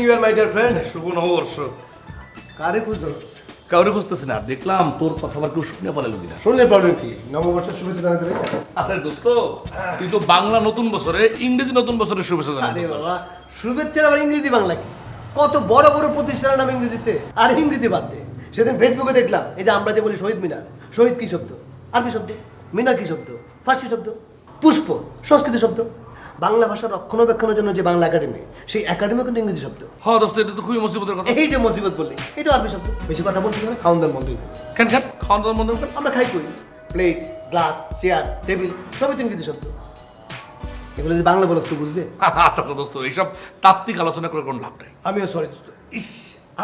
New year my dear friend. শুভ নববর্ষ। কারে খুঁজছো? কাউরে বুঝতেছি না, দেখলাম তোর কথা আবার কেউ শুনে পারে লোকিনা। শুনলে প্রবলেম কি? নববর্ষের শুভেচ্ছা জানাতে হবে। আরে দোস্ত, তুই তো বাংলা নতুন বছরে ইংরেজি নতুন বছরের শুভেচ্ছা আরে জানাচ্ছিস। বাবা, শুভেচ্ছার আবার ইংরেজি বাংলা কি? কত বড় বড় প্রতিষ্ঠানের নাম ইংরেজিতে, আর ইংরেজি বাদ দে। সেদিন ফেসবুকে দেখলাম, এই যে আমরা যে বলি শহীদ মিনার, শহীদ কি শব্দ? আরবি শব্দ। মিনার কি শব্দ? ফার্সি শব্দ। পুষ্প সংস্কৃত শব্দ। বাংলা ভাষার রক্ষণাবেক্ষণের জন্য যে বাংলা একাডেমি, সেই একাডেমিও কিন্তু ইংরেজি শব্দ। হ্যাঁ দোস্ত, এটা তো খুবই মুসিবতের কথা। এই যে মুসিবত বললি, এটা আরবি শব্দ। বেশি কথা বলছি না, খাওয়ান দাওয়ান বন্ধ হয়ে যাবে। কেন কেন খাওয়ান দাওয়ান বন্ধ কর। আমরা খাই করি, প্লেট, গ্লাস, চেয়ার, টেবিল সবই তো ইংরেজি শব্দ। এগুলো যদি বাংলা বলছ তো বুঝবে। আচ্ছা আচ্ছা দোস্ত, এইসব তাত্ত্বিক আলোচনা করে কোনো লাভ নেই। আমিও সরি দোস্ত। ইস,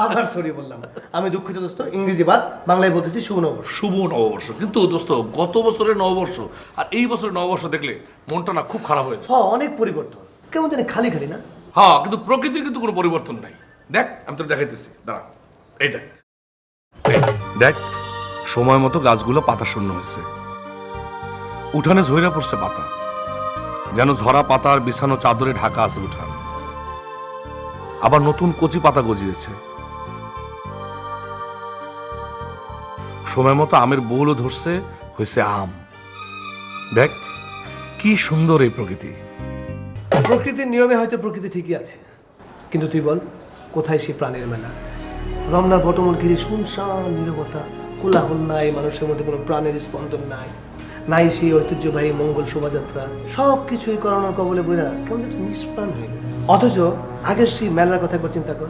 আবার সরি বললাম। আমি দুঃখিত দোস্ত, ইংরেজি বাদ বাংলায় বলতেছি শুভ নববর্ষ। শুভ নববর্ষ। কিন্তু দোস্ত, গত বছরের নববর্ষ আর এই বছরের নববর্ষ দেখলে মনটা না খুব খারাপ হয়ে যায়। হ্যাঁ, অনেক পরিবর্তন, কেমন জানি খালি খালি না? হ্যাঁ, কিন্তু প্রকৃতির কিন্তু কোনো পরিবর্তন নাই। দেখ, আমি তোর দেখাইতেছি, দাঁড়া। এই দেখ, এই দেখ, সময় মতো গাছগুলো পাতা শূন্য হয়েছে, উঠানে ঝইরা পড়ছে পাতা, যেন ঝরা পাতার বিছানো চাদরে ঢাকা আছে উঠান। আবার নতুন কচি পাতা গজিয়েছে, সময় মতো আমের বোলও ধরছে, হয়েছে আম। দেখ কি সুন্দর এই প্রকৃতি। প্রকৃতির নিয়মে হয়তো প্রকৃতি ঠিকই আছে, কিন্তু তুই বল, কোথায় সেই প্রাণের মেলা? রমনার বটমূল ঘিরে শুনশান নীরবতা, কোলাহল নাই, মানুষের মধ্যে কোনো প্রাণের স্পন্দন নাই, নাই সেই ঐতিহ্যবাহী মঙ্গল শোভাযাত্রা। সব কিছুই করোনার কবলে বইরা কেমন একটা নিষ্প্রাণ হয়ে গেছে। অথচ আগের সেই মেলার কথা একবার চিন্তা কর।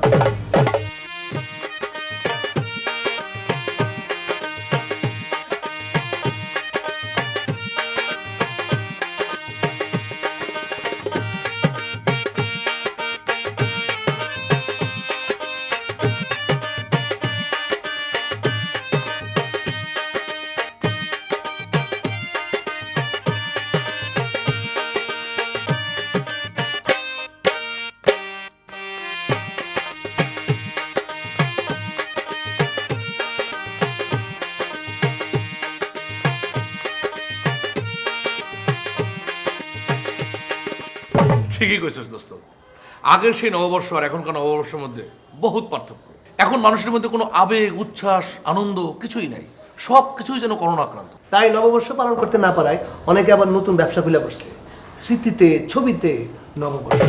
ঠিকই কইছিস দোস্ত, আগের সেই নববর্ষ আর এখনকার নববর্ষের মধ্যে বহুত পার্থক্য। এখন মানুষের মধ্যে কোনো আবেগ, উচ্ছ্বাস, আনন্দ কিছুই নাই, সব কিছুই যেন করোনা আক্রান্ত। তাই নববর্ষ পালন করতে না পারায় অনেকে আবার নতুন ব্যবসা খুলে বসছে, স্মৃতিতে, ছবিতে নববর্ষ।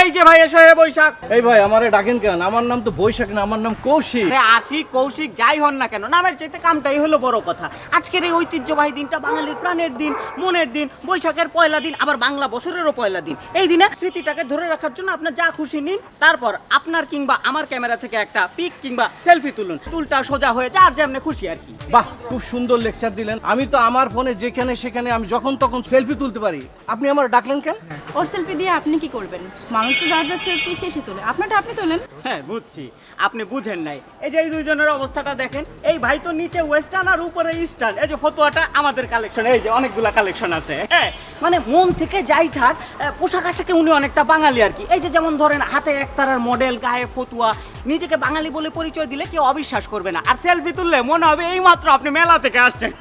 এই যে ভাই এসে বৈশাখ। এই ভাই আমারে ডাকেন কেন? আমার নাম তো বৈশাখ না, আমার নাম কৌশিক। আরে আশিক কৌশিক যাই হন না কেন, নামের চাইতে কামটাই হলো বড় কথা। আজকের এই ঐতিহ্যবাহী দিনটা বাঙালির প্রাণের দিন, মনের দিন, বৈশাখের পয়লা দিন, আবার বাংলা বছরেরও পয়লা দিন। এই দিনে স্মৃতিটাকে ধরে রাখার জন্য আপনার যা খুশি নিন, তারপর আপনার কিংবা আমার ক্যামেরা থেকে একটা পিক কিংবা সেলফি তুলুন, চুলটা সোজা হয়ে যার যেমনি খুশি আর কি। বাহ, খুব সুন্দর লেকচার দিলেন। আমি তো আমার ফোনে যেখানে সেখানে আমি যখন তখন সেলফি তুলতে পারি, আপনি আমার ডাকলেন কেন? ওর সেলফি দিয়ে আপনি কি করবেন? মানুষ তো যার যার সেলফি শেষে তোলে, আপনারটা আপনি তোলেন। হ্যাঁ বুঝছি, আপনি বুঝেন নাই। এই যে এই দুইজনের অবস্থাটা দেখেন, এই ভাই তো নিচে ওয়েস্টার্ন আর উপরে ইস্টার্ন। এই যে ফতোয়াটা আমাদের কালেকশন, এই যে অনেকগুলা কালেকশন আছে। হ্যাঁ, মানে মন থেকে যাই থাক, পোশাক আশাকে উনি অনেকটা বাঙালি আর কি। এই যে যেমন ধরেন হাতে একতারার মডেল, গায়ে ফতুয়া, নিজেকে বাঙালি বলে পরিচয় দিলে কেউ অবিশ্বাস করবে না, আর সেলফি তুললে মনে হবে এই মাত্র আপনি মেলা থেকে আসছেন।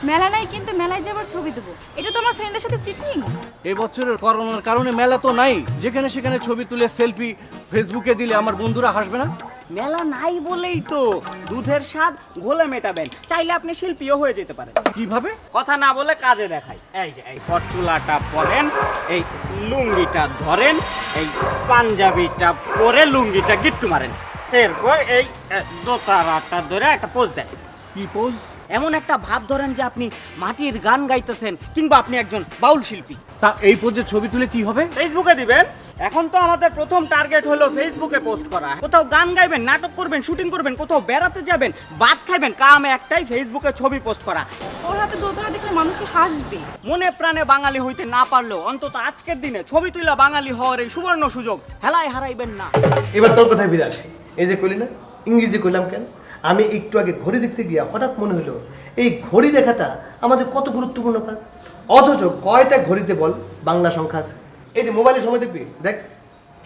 মেলা নাই, কিন্তু মেলায় যাবার ছবি দেবো, এটা তো আমার ফ্রেন্ডের সাথে চিটিং। এই বছরের করোনার কারণে মেলা তো নাই, যেখানে সেখানে ছবি তুলে সেলফি ফেসবুকে দিলে আমার বন্ধুরা হাসবে না? মেলা নাই বলেই তো দুধের স্বাদ ঘোলে মেটাবেন, চাইলে আপনি শিল্পীও হয়ে যেতে পারেন। কিভাবে? কথা না বলে কাজে দেখাই। এই যে এই পরচুলাটা পরেন, এই লুঙ্গিটা ধরেন, এই পাঞ্জাবিটা পরে লুঙ্গিটা গিট্টু মারেন, এরপর এই দোতারাটা ধরে একটা পোজ দেন। কি পোজ? এমন একটা ভাব ধরেন যে আপনি মাটির গান গাইতেছেন, কিংবা আপনি একজন বাউল শিল্পী। তা এই পোজে ছবি তুলে কি হবে? ফেসবুকে দিবেন। এখন তো আমাদের প্রথম টার্গেট হলো ফেসবুকে পোস্ট করা। কোথাও গান গাইবেন, নাটক করবেন, শুটিং করবেন, কোথাও বেড়াতে যাবেন, ভাত খাইবেন, কাম একটাই, ফেসবুকে ছবি পোস্ট করা। ওর হাতে দোতরা দেখলে মানুষই হাসবে। মনে প্রাণে বাঙালি হইতে না পারলেও অন্তত আজকের দিনে ছবি তুলা বাঙালি হওয়ার এই সুবর্ণ সুযোগ হেলায় হারাইবেন না। এবার তোর কথায় ফিরে আসি। এই যে কইলি না ইংরেজি কইলাম কেন, আমি একটু আগে ঘড়ি দেখতে গিয়া হঠাৎ মনে হলো এই ঘড়ি দেখাটা আমাদের কত গুরুত্বপূর্ণ কাজ। অথচ কয়টা ঘড়িতে বল বাংলা সংখ্যা আছে? এই যে মোবাইলে সময় দেখবি, দেখ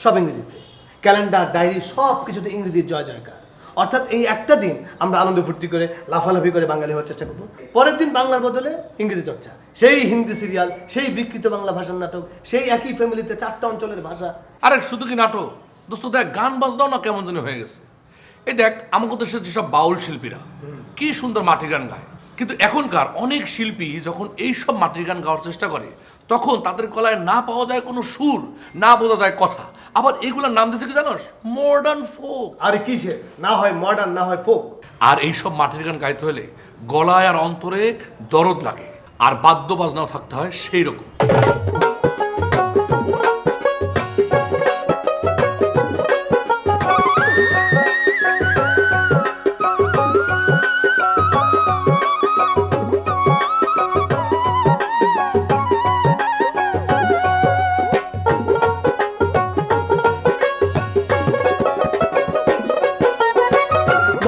সব ইংরেজিতে, ক্যালেন্ডার, ডায়েরি সব কিছুতে ইংরেজির জয় জয়কার। অর্থাৎ এই একটা দিন আমরা আনন্দ ফুর্তি করে লাফালাফি করে বাঙালি হওয়ার চেষ্টা করবো, পরের দিন বাংলার বদলে ইংরেজি চর্চা, সেই হিন্দি সিরিয়াল, সেই বিকৃত বাংলা ভাষার নাটক, সেই একই ফ্যামিলিতে 4টা অঞ্চলের ভাষা। আরে শুধু কি নাটক দোস্ত, দেখ গান বাজনাও না কেমন যেন হয়ে গেছে। এই দেখ আমাদের দেশের যেসব বাউল শিল্পীরা কি সুন্দর মাটির গান গায়, কিন্তু এখনকার অনেক শিল্পী যখন এই সব মাটির গান গাওয়ার চেষ্টা করে তখন তাদের গলায় না পাওয়া যায় কোনো সুর, না বোঝা যায় কথা। আবার এগুলোর নাম দিয়েছে কি জানোস? Modern folk. আরে কিসে না হয় মডার্ন, না হয় ফোক। আর এই সব মাটির গান গাইতে হলে গলায় আর অন্তরে দরদ লাগে, আর বাদ্য বাজনাও থাকতে হয় সেই রকম।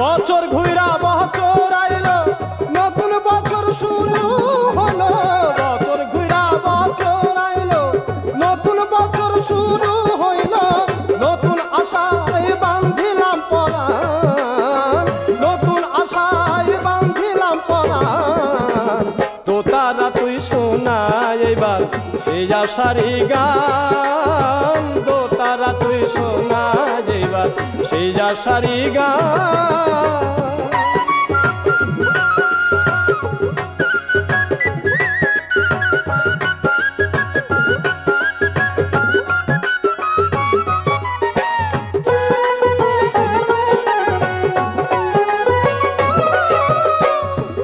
বছর ঘুরা বছর আইলো, নতুন বছর শুরু হলো। বছর ঘুরা বছর আইলো, নতুন বছর শুরু হইলো। নতুন আশায় বান্ধিলাম পরাণ, নতুন আশায় বান্ধিলাম পরাণ। তো তারা তুই শোনা এবার সেই আশারি গান, তো তারা তুই শোনা এবার সেই আশারি গান।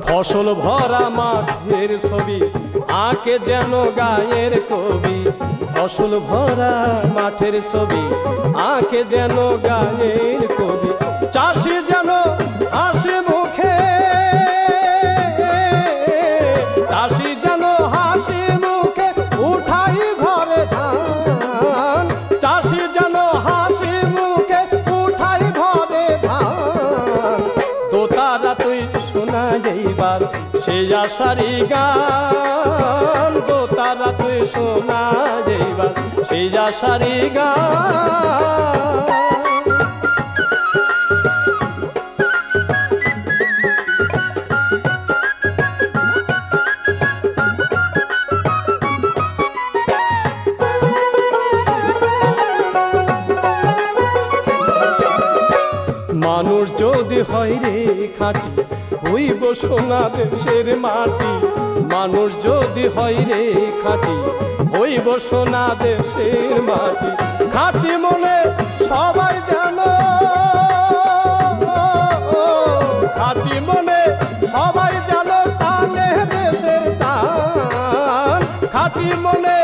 ফসল ভরা মাঠের ছবি আঁকে যেন গায়ের কবি। ফসল ভরা মাঠের ছবি আঁকে যেন গায়ের কবি। চাষি যেন হাসি মুখে, চাষি যেন হাসি মুখে উঠাই ঘরে ধান। চাষি যেন হাসি মুখে উঠাই ঘরে ধান। তো তারা তুই শোনা যাইবার সেই আশারি গান, তো তারা তুই শোনা যাইবার সেই আশারি গান। মানুষ যদি হয় রে খাঁটি হইব সোনা দেশের মাটি। মানুষ যদি হয় রে খাঁটি হইব সোনা দেশের মাটি। খাঁটি মনে সবাই জানো, খাঁটি মনে সবাই জানো টানে দেশের টান। খাঁটি মনে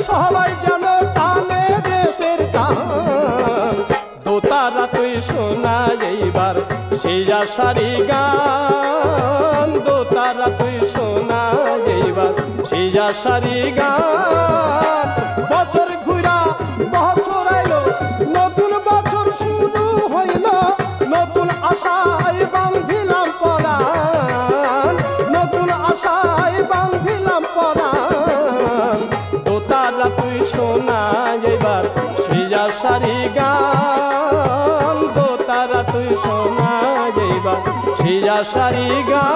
সবাই জানো টানে দেশের টান। তো তারা তুই শোনা এইবার সেই আশারি গান, তো তারা তুই শোনা এইবার সেই আশারি গান। বছর ঘুরা বছর আইলো, নতুন বছর শুরু হইল। নতুন আশায় বান্ধিলাম পরাণ, নতুন আশায় বান্ধিলাম পরাণ। তো তারা তুই শোনা এবার সেই আশারি গান, তো তারা তুই শোনা এবার সেই আশারি গান।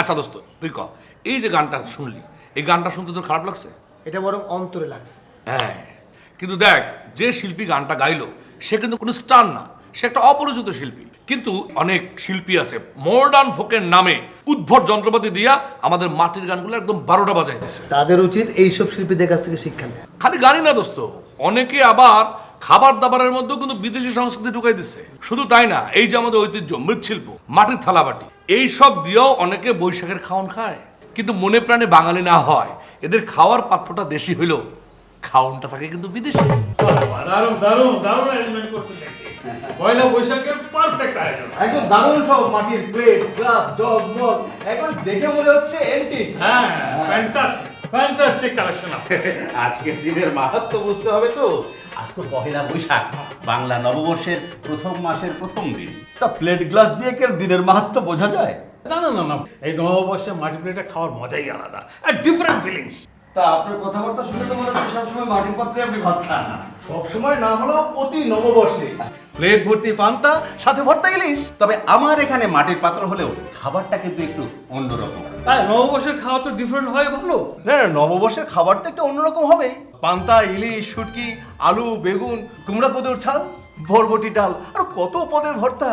আচ্ছা দোস্ত তুই কহ, এই যে গানটা শুনলি, এই গানটা শুনতে তোর খারাপ লাগছে? এটা বরং অন্তরে লাগছে। হ্যাঁ, কিন্তু দেখ যে শিল্পী গানটা গাইলো সে কিন্তু কোনো স্টার না, সে একটা অপরিচিত শিল্পী। কিন্তু অনেক শিল্পী আছে মডার্ন ফোকের নামে উদ্ভট যন্ত্রপাতি দিয়া আমাদের মাটির গানগুলো একদম 12টা বাজাই দিচ্ছে। তাদের উচিত এইসব শিল্পীদের কাছ থেকে শিক্ষা নেয়। খালি গানই না দোস্ত, অনেকে আবার খাবার দাবারের মধ্যেও কিন্তু বিদেশি সংস্কৃতি ঢুকাই দিচ্ছে। শুধু তাই না, এই যে আমাদের ঐতিহ্য মৃৎশিল্প, মাটির থালাবাটি, এই সব দিয়েও অনেকে বৈশাখের খাওয়ান খায়। কিন্তু মনে প্রাণে বাঙালি না হয়, এদের খাওয়ার পাত্রটা দেশি হইলেও খাওয়ানটা থাকে কিন্তু বিদেশি। দারুণ দারুণ দারুণ অ্যারেঞ্জমেন্ট করতে দেখছি। পয়লা বৈশাখের পারফেক্ট আয়োজন। একদম দারুণ সব মাটির প্লেট, গ্লাস, জগ, মগ, একবার দেখে মনে হচ্ছে এন্টিক। হ্যাঁ, ফ্যান্টাস্টিক ফ্যান্টাস্টিক কালেকশন। আজকের দিনের মাহাত্ম্য বুঝতে হবে তো। আজ তো পহেলা বৈশাখ, বাংলা নববর্ষের প্রথম মাসের প্রথম দিন। তা প্লেট গ্লাস দিয়ে কি আর দিনের মাহাত্ম্য বোঝা যায়? না না না না, এই নববর্ষে মাটি প্লেটে খাওয়ার মজাই আলাদা, আর ডিফারেন্ট ফিলিংস। তা আপনার কথাবার্তা শুনে তো মনে হচ্ছে সবসময় মাটির পাত্রে আপনি ভাত খান। সবসময় না হলেও প্রতি নববর্ষে প্লেট ভর্তি পান্তা সাথে ভর্তা ইলিশ। তবে আমার এখানে মাটির পাত্র হলেও খাবারটা কিন্তু একটু অন্যরকম। নববর্ষের খাওয়া তো ডিফারেন্ট হয় ভালো। না না, নববর্ষের খাবার তো একটু অন্যরকম হবে। পান্তা, ইলিশ, শুটকি, আলু, বেগুন, কুমড়া কদুর ছাল, বরবটি ডাল আর কত পদের ভর্তা।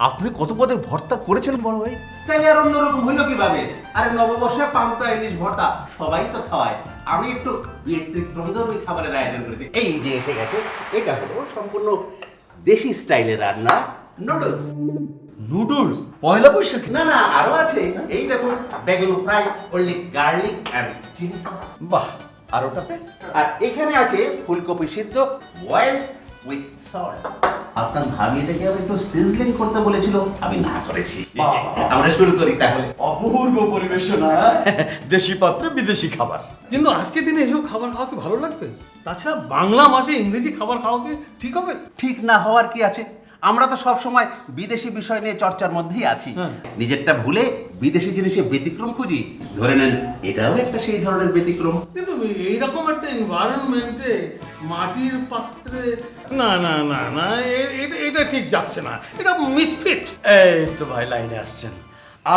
আপনি কত পদের ভর্তা করেছেন বড় ভাই? তাইলে আর অন্যরকম হইলো কিভাবে? আরে নববর্ষে পান্তা ইলিশ ভর্তা সবাই তো খাওয়ায়, আমি একটু ব্যতিক্রমধর্মী খাবারের আয়োজন করেছি। এই যে এসে গেছে, এটা হলো সম্পূর্ণ দেশি স্টাইলের রান্না নুডলস। নুডলস পয়লা বৈশাখে? না না, আরো আছে। এই দেখুন, বেগুন fry, only garlic and chili sauce. বাহ, আর ওটাতে? আর এখানে আছে ফুলকপি সিদ্ধ বয়েল উইথ সল্ট। আপনার ভাগিটাকে আমি একটু সিজলিং করতে বলেছিল, আমি না করেছি। আমরা শুরু করি তাহলে। অপূর্ব পরিবেশনা, দেশি পাত্রে বিদেশি খাবার। কিন্তু আজকের দিনে এসব খাবার খাওয়া কি ভালো লাগবে? তাছাড়া বাংলা মাসে ইংরেজি খাবার খাওয়া কি ঠিক হবে? ঠিক না হওয়ার কি আছে? আমরা তো সব সময় বিদেশি বিষয় নিয়ে চর্চার মধ্যেই আছি। নিজেরটা ভুলে বিদেশি জিনিসে ব্যতিক্রম খুঁজি। ধরে নেন, এটাও একটা সেই ধরনের ব্যতিক্রম। কিন্তু এইরকম একটা এনভায়রনমেন্টে মাটির পাত্রে না না না না, এটা ঠিক যাচ্ছে না, এটা মিসফিট। এই তো ভাই লাইনে আসছেন।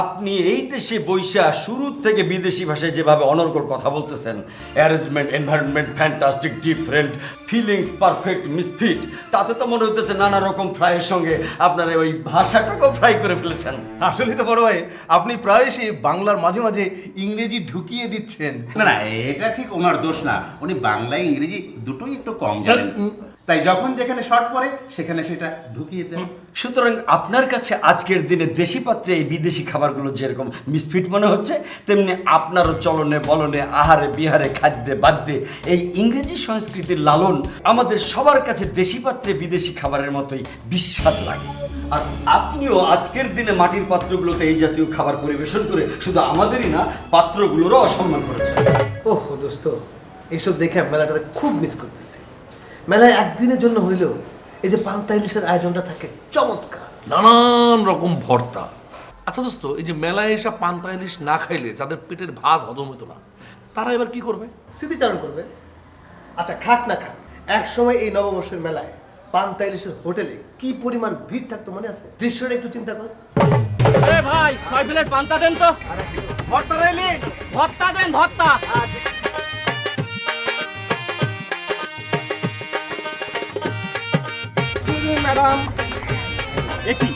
আপনি এই দেশে বৈশা শুরু থেকে বিদেশি ভাষায় যেভাবে অনর্গল কথা বলতেছেন, arrangement, environment fantastic, different, feelings perfect, misfit, তাতে তো মনে হতেছে নানা রকম ফ্রাইয়ের সঙ্গে আপনার ওই ভাষাটাকেও ফ্রাই করে ফেলেছেন। আসলে তো বড় ভাই, আপনি প্রায়শই বাংলার মাঝে মাঝে ইংরেজি ঢুকিয়ে দিচ্ছেন। না না, এটা ঠিক ওনার দোষ না। উনি বাংলা ইংরেজি দুটোই একটু কম জানেন, তাই যখন যেখানে শর্ট পড়ে সেখানে সেটা ঢুকিয়ে দেন। সুতরাং আপনার কাছে আজকের দিনে দেশি পাত্রে এই বিদেশি খাবারগুলো যেরকম মিসফিট মনে হচ্ছে, তেমনি আপনারও চলনে বলনে, আহারে বিহারে, খাদ্যে বাদ্যে এই ইংরেজি সংস্কৃতির লালন আমাদের সবার কাছে দেশি পাত্রে বিদেশি খাবারের মতোই বিস্বাদ লাগে। আর আপনিও আজকের দিনে মাটির পাত্রগুলোতে এই জাতীয় খাবার পরিবেশন করে শুধু আমাদেরই না, পাত্রগুলোরও অসম্মান করেছেন। ওহ দোস্ত, এইসব দেখে মেলাটা খুব মিস করতেছি। মেলায় একদিনের জন্য হইলেও এই যে পান্তা ইলিশের আয়োজনটা থাকে চমৎকার, নানান রকম ভর্তা। আচ্ছা দোস্ত, এই যে মেলায় এসব পান্তা ইলিশ না খাইলে যাদের পেটের ভাত হজম হতো না, তারা এবার কি করবে? স্মৃতিচারণ করবে। আচ্ছা খাক না খাক, এক সময় এই নববর্ষের মেলায় পান্তা ইলিশের হোটেলে কি পরিমাণ ভিড় থাকতো মনে আছে? দৃশ্যটা একটু চিন্তা কর। এ ভাই 6 প্লেট পান্তা দেন তো। ভর্তা রেলি ভর্তা দেন, ভর্তা। ম্যাডাম। দেখি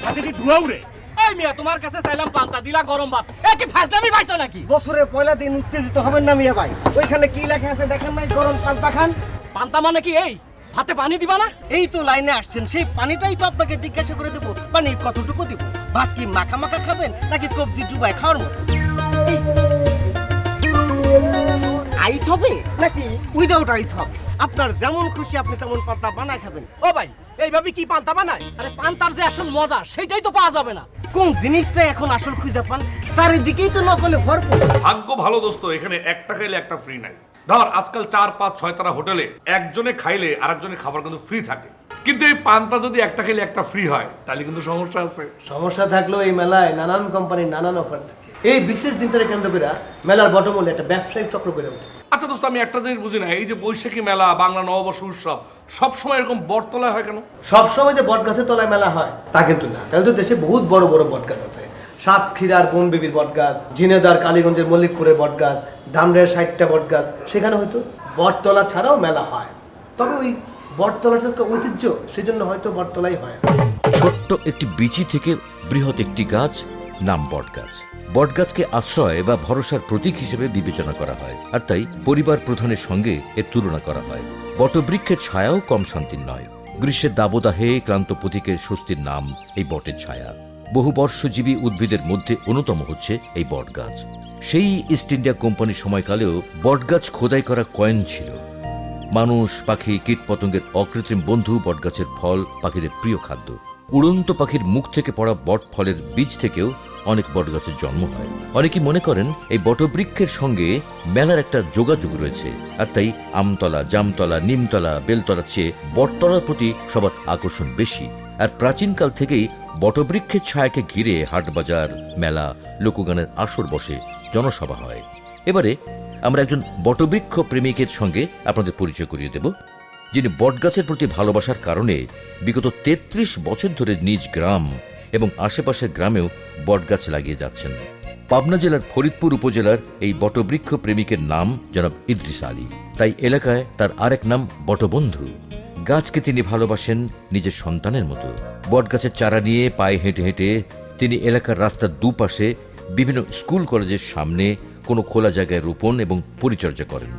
হাতে কি ধোয়া উড়ে? এই মিয়া, তোমার কাছে চাইলাম পান্তা, দিলা গরম ভাত। এ কি ফাজলামি পাইছো নাকি? বছরের পয়লা দিন উত্তেজিত হবেন না মিয়া ভাই। ওইখানে কি লেখা আছে দেখেন নাই? গরম পান্তা খান। পান্তা মানে কি এই ভাতে পানি দিবা না? এই তো লাইনে আসছেন, সেই পানিটাই তো আপনাকে জিজ্ঞাসা করে দেবো। পানি কতটুকু দিব? ভাত কি মাখা মাখা খাবেন নাকি কবজি ডুবাই খাওয়ার মতো? আইস হবে নাকি উইদাউট আইস হবে? আপনার যেমন খুশি আপনি তেমন পান্তা বানায় খাবেন। ও ভাই, এইভাবে কি পান্তা বানায়? আরে পান্তার যে আসল মজা সেটাই তো পাওয়া যাবে না। কোন জিনিসটা এখন আসল খুঁজে পান? চারিদিকেই তো নকলে ভরপুর। ভাগ্য ভালো দোস্ত, এখানে একটা খাইলে একটা ফ্রি নাই। ধর আজকাল 4, 5, 6 তারা হোটেলে একজনে খাইলে আরেকজনের খাবার কিন্তু ফ্রি থাকে, কিন্তু এই পান্তা যদি একটা খাইলে একটা ফ্রি হয় তাহলে কিন্তু সমস্যা আছে। সমস্যা থাকলেও এই মেলায় নানান কোম্পানির নানান অফার থাকে। এই বিশেষ দিনটাকে কেন্দ্র করে মেলার বটমূল্যে একটা ব্যবসায়িক চক্র করে ওঠে। আচ্ছা দোস্ত, আমি একটা জিনিস বুঝি না, এই যে বৈশাখী মেলা, বাংলা নববর্ষ উৎসব সব সময় এরকম বটতলায় হয় কেন? সবসময় যে বট গাছের তলায় মেলা হয় তা কিন্তু না। তাহলে তো দেশে বহুত বড় বড় বট গাছ আছে। সাতক্ষীরার বনবিবির বট গাছ, ঝিনেদার কালীগঞ্জের মল্লিকপুরের বট গাছ, ধামরাইয়ের 60টা বট গাছ, সেখানে হয়তো বটতলা ছাড়াও মেলা হয়। তবে ওই বটতলাটা একটা ঐতিহ্য, সেজন্য হয়তো বটতলাই হয়। ছোট্ট একটি বিচি থেকে বৃহৎ একটি গাছ, নাম বটগাছ। বটগাছকে আশ্রয় বা ভরসার প্রতীক হিসেবে বিবেচনা করা হয়, আর তাই পরিবার প্রধানের সঙ্গে এর তুলনা করা হয়। বটবৃক্ষের ছায়াও কম শান্তির নয়। গ্রীষ্মের দাবদাহে ক্লান্ত পথিকের স্বস্তির নাম এই বটের ছায়া। বহু বর্ষজীবী উদ্ভিদের মধ্যে অন্যতম হচ্ছে এই বটগাছ। সেই ইস্ট ইন্ডিয়া কোম্পানির সময়কালেও বটগাছ খোদাই করা কয়েন ছিল। মানুষ, পাখি, কীটপতঙ্গের অকৃত্রিম বন্ধু বটগাছের ফল পাখিদের প্রিয় খাদ্য। উড়ন্ত পাখির মুখ থেকে পড়া বট ফলের বীজ থেকেও অনেক বটগাছের জন্ম হয়। অনেকেই মনে করেন এই বটবৃক্ষের সঙ্গে মেলার একটা যোগাযোগ রয়েছে, আর তাই আমতলা, জামতলা, নিমতলা, বেলতলার চেয়ে বটতলার প্রতি সবার আকর্ষণ বেশি। আর প্রাচীনকাল থেকেই বটবৃক্ষের ছায়াকে ঘিরে হাটবাজার, মেলা, লোকগানের আসর বসে, জনসভা হয়। এবারে আমরা একজন বটবৃক্ষ প্রেমিকের সঙ্গে আপনাদের পরিচয় করিয়ে দেব, যিনি বটগাছের প্রতি ভালোবাসার কারণে বিগত ৩৩ বছর ধরে নিজ গ্রাম এবং আশেপাশের গ্রামেও বটগাছ লাগিয়ে যাচ্ছেন। পাবনা জেলার ফরিদপুর উপজেলার এই বটবৃক্ষ প্রেমিকের নাম জনাব ইদ্রিস আলী। তাই এলাকায় তার আরেক নাম বটবন্ধু। গাছকে তিনি ভালোবাসেন নিজের সন্তানের মতো। বটগাছের চারা নিয়ে পায়ে হেঁটে হেঁটে তিনি এলাকার রাস্তার দুপাশে বিভিন্ন স্কুল কলেজের সামনে কোনো খোলা জায়গায় রোপণ এবং পরিচর্যা করেন।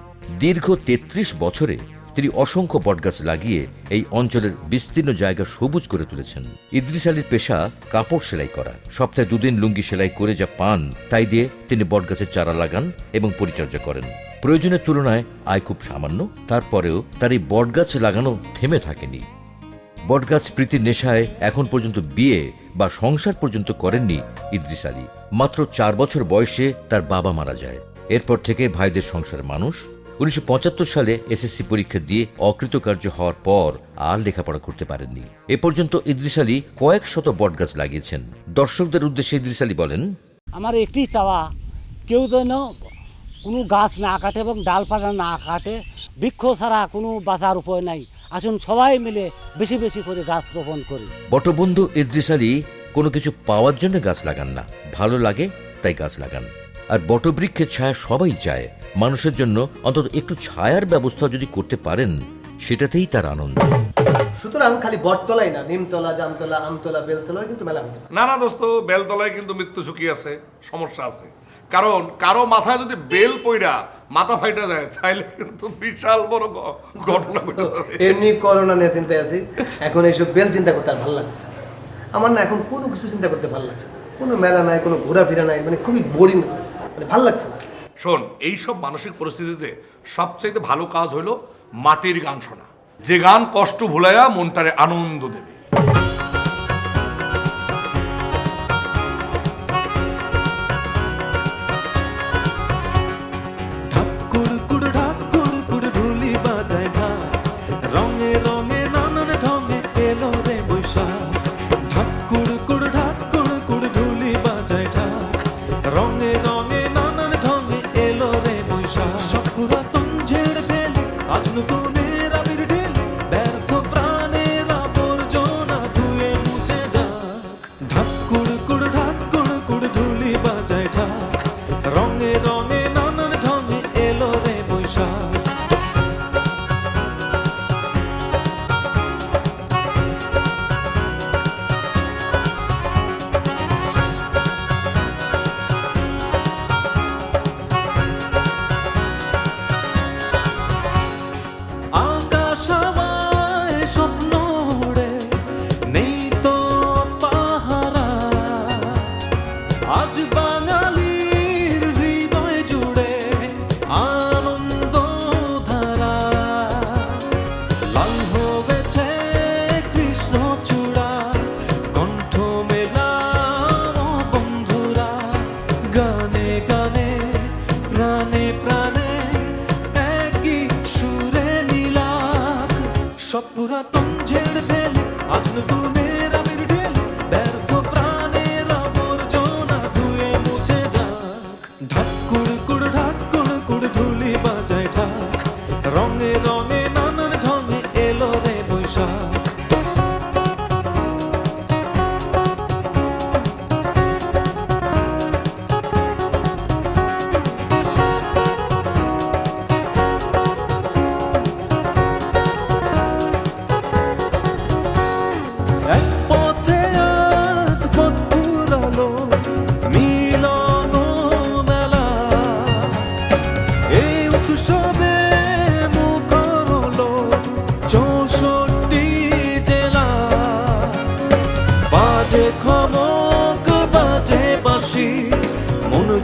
দীর্ঘ ৩৩ বছরে তিনি অসংখ্য বটগাছ লাগিয়ে এই অঞ্চলের বিস্তীর্ণ জায়গা সবুজ করে তুলেছেন। ইদ্রিস আলীর পেশা কাপড় সেলাই করা। সপ্তাহে 2 দিন লুঙ্গি সেলাই করে যা পান তাই দিয়ে তিনি বটগাছের চারা লাগান এবং পরিচর্যা করেন। প্রয়োজনের তুলনায় আয় খুব সামান্য, তারপরেও তার এই বটগাছ লাগানো থেমে থাকেনি। বটগাছ প্রীতির নেশায় এখন পর্যন্ত বিয়ে বা সংসার পর্যন্ত করেননি ইদ্রিস আলী। মাত্র 4 বছর বয়সে তার বাবা মারা যায়। এরপর থেকে ভাইদের সংসারের মানুষ। 1975 সালে এসএসসি পরীক্ষা দিয়ে অকৃতকার্য হওয়ার পর আর লেখাপড়া করতে পারেননি। এ পর্যন্ত ইদ্রিস আলী কয়েক শত বটগাছ লাগিয়েছেন। দর্শকদের উদ্দেশ্যে ইদ্রিস আলী বলেন, আমার একটি চাওয়া, কেউ যেন কোনো গাছ না কাটে এবং ডালপালা না কাটে। বৃক্ষ ছাড়া কোনো বাঁচার উপায় নাই। আসুন সবাই মিলে বেশি বেশি করে গাছ রোপণ করি। বটবন্ধু ইদ্রিস আলী কোনো কিছু পাওয়ার জন্য গাছ লাগান না, ভালো লাগে তাই গাছ লাগান। আর বটবৃক্ষের ছায়া সবাই চায়। মানুষের জন্য অন্তত একটু ছায়ার ব্যবস্থা যদি করতে পারেন, সেটাতেই তার আনন্দ। সুতরাং খালি বটতলাই না, নিমতলা, জামতলা, আমতলা, বেলতলায় কিন্তু মেলা হতে পারে। না না দোস্ত, বেলতলায় কিন্তু মৃত্যু ঝুঁকি আছে, সমস্যা আছে। কারণ কারো মাথায় যদি বেল পইরা মাথা ফাইটা যায় তাহলে কিন্তু বিশাল বড় ঘটনা ঘটে যাবে। এমনি করোনা নিয়ে চিন্তায় আছি, এখন এইসব বেল চিন্তা করতে আর ভালো লাগছে আমার না। এখন কোনো কিছু চিন্তা করতে ভালো লাগছে না। কোনো মেলা নাই, কোনো ঘোরাফেরা নাই, মানে খুবই বোরিং, মানে ভালো লাগছে না। শোন, এইসব মানসিক পরিস্থিতিতে সবচাইতে ভালো কাজ হলো মাটির গান শোনা, যে গান কষ্ট ভুলাইয়া মনটারে আনন্দ দেবে।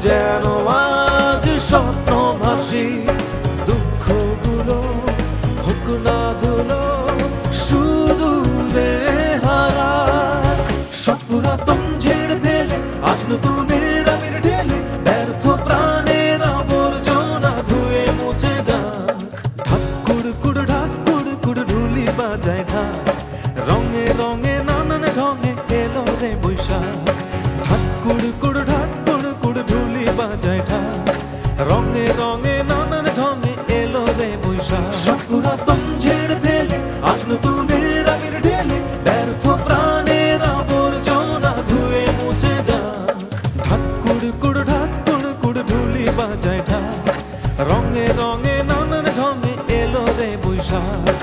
যেন আজ স্বপ্ন ভাসি, দুঃখগুলো হোক না ধুলো, সুদূরে হারাক সব পুরাতন ঝেড়ে ফেলে আজ নতুনের আবির ঢেলে ব্যর্থ প্রাণের আবর্জনা ধুয়ে মুছে যাক। ঢাকুর কুড় ঢুলি বাজায় ঢাক, রঙে রঙে নানান ঢঙে এলো রে বৈশাখ। ঢাকুর কুড় ঢুলি বাজায় ঢাক, রঙে রঙে পুরাতন ঝেড় ফেলে আজ নতুনের আবির ঢেলে ব্যর্থ প্রাণের আবর্জনা ধুয়ে মুছে যাক। ঢাক কুড় ঢুলি বাজায় ঢাক, রঙে রঙে নানান ঢঙে এলো রে বৈশাখ।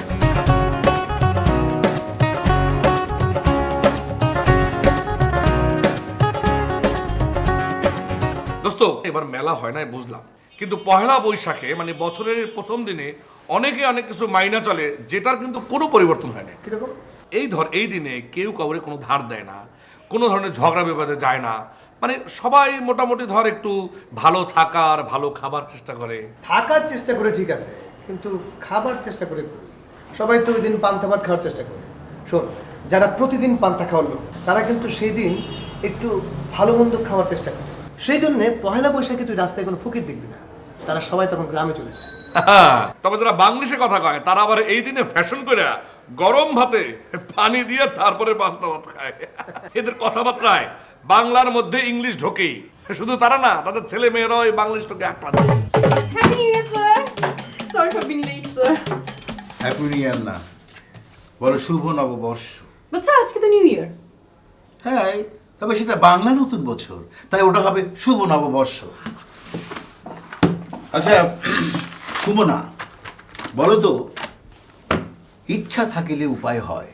দোস্ত এবার মেলা হয় না বুঝলাম, কিন্তু পহেলা বৈশাখে মানে বছরের প্রথম দিনে অনেকে অনেক কিছু মাইনা চলে, যেটার কিন্তু কোনো পরিবর্তন হয় না। কিরকম? এই দিনে কেউ কাউরে কোনো ধার দেয় না, কোনো ধরনের ঝগড়া বিবাদে যায় না, মানে সবাই মোটামুটি ধর একটু ভালো থাকার ভালো খাবার চেষ্টা করে। থাকার চেষ্টা করে ঠিক আছে, কিন্তু খাবার চেষ্টা করে করি। সবাই তো ওই দিন পান্তা ভাত খাওয়ার চেষ্টা করে। শোন, যারা প্রতিদিন পান্তা খাওয়ার লোক তারা কিন্তু সেই দিন একটু ভালো মন্দ খাওয়ার চেষ্টা করে। সেই জন্যে পহেলা বৈশাখে তুই রাস্তায় কোনো ফকির দেখবি না, তারা সবাই তখন গ্রামে চলে যায়। তবে যারা বাংলিশে কথা কয় তারা আবার এই দিনে ফ্যাশন করে গরম ভাতে পানি দিয়ে তারপরে পান্তা ভাত খায়। এদের কথাবার্তায় বাংলার মধ্যে ইংলিশ ঢোকেই। শুধু তারা না, তাদের ছেলে মেয়েরাও এই বাংলিশ ঢোকে একটা। Happy new year sir. Sorry for being late sir. Happy new year না, বলো শুভ নববর্ষ। বাট স্যার আজকে তো নিউ ইয়ার। হ্যাঁ, তবে সেটা বাংলা নতুন বছর, তাই ওটা হবে শুভ নববর্ষ। আচ্ছা সুমনা, বলো তো, ইচ্ছা থাকিলে উপায় হয়,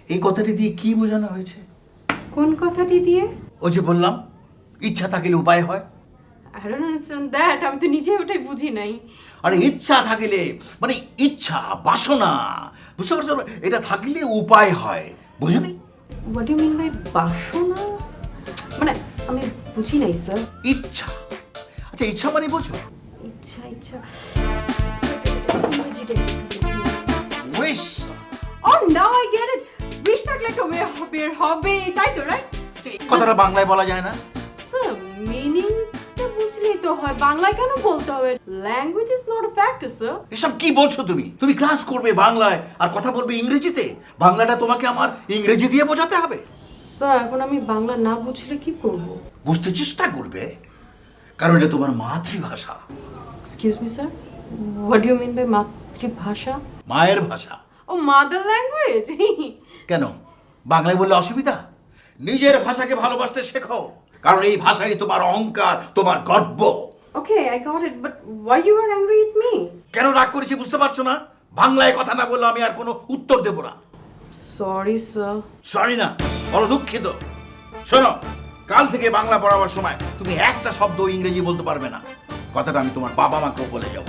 এই কথাটি দিয়ে কি বোঝানো হয়েছে? কোন কথাটি দিয়ে? ওই যে বললাম ইচ্ছা থাকিলে উপায় হয়। I don't understand that. আমি তো নিজে ওটাই বুঝি নাই। আরে ইচ্ছা থাকিলে মানে ইচ্ছা, বাসনা, বুঝতে পারছো? এটা থাকিলে উপায় হয়, বুঝলি? What do you mean by বাসনা? মানে আমি বুঝি নাই স্যার। ইচ্ছা, আচ্ছা ইচ্ছা মানে বোঝো? ইচ্ছা wish. Oh, now I get it. Wish থাকলে একটা বের হবে, তাই তো, রাইট? এই কথাটা বাংলায় বলা যায় না? স্যার মিনিংটা বুঝলেই তো হয়, বাংলায় কেন বলতে হবে? Language is not a factor sir. এসব কি বলছো তুমি? তুমি ক্লাস করবে বাংলায় আর কথা বলবে ইংরেজিতে? বাংলাটা তোমাকে আমার ইংরেজি দিয়ে বোঝাতে হবে? স্যার এখন আমি বাংলা না বুঝলে কি করব? বুঝতে চেষ্টা করবে, কারণ এটা তোমার মাতৃভাষা। Excuse me sir, what do you mean by মাতৃভাষা? মায়ের ভাষা। ও মাদার ল্যাঙ্গুয়েজ। কেন বাংলায় বললে অসুবিধা? নিজের ভাষাকে ভালোবাসতে শেখো, কারণ এই ভাষাই তোমার অহংকার, তোমার গর্ব। Okay, I got it, but why you are angry with me? কেন রাগ করেছি বুঝতে পারছো না? বাংলায় কথা না বললে আমি আর কোনো উত্তর দেব না। Sorry sir. সরি না, বড় দুঃখিত। শোনো, কাল থেকে বাংলা পড়াবার সময় তুমি একটা শব্দ ইংরেজি বলতে পারবে না। কথাটা আমি তোমার বাবা মাকেও বলে যাব।